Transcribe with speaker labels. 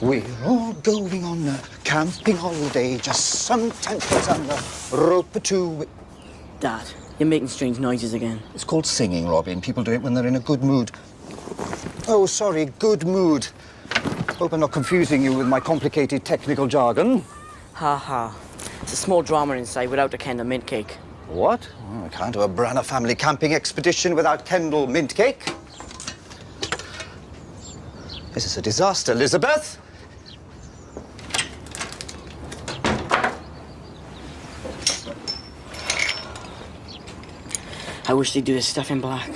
Speaker 1: We're all going on a camping holiday, just some tempers and a rope or two.
Speaker 2: Dad, you're making strange noises again.
Speaker 1: It's called singing, Robin. People do it when they're in a good mood. Oh, sorry, good mood. Hope I'm not confusing you with my complicated technical jargon.
Speaker 2: Ha ha. It's a small drama inside without a Kendall mint cake.
Speaker 1: What? Oh, I can't do a Branner family camping expedition without Kendall mint cake. This is a disaster, Elizabeth.
Speaker 2: I wish they'd do this stuff in black.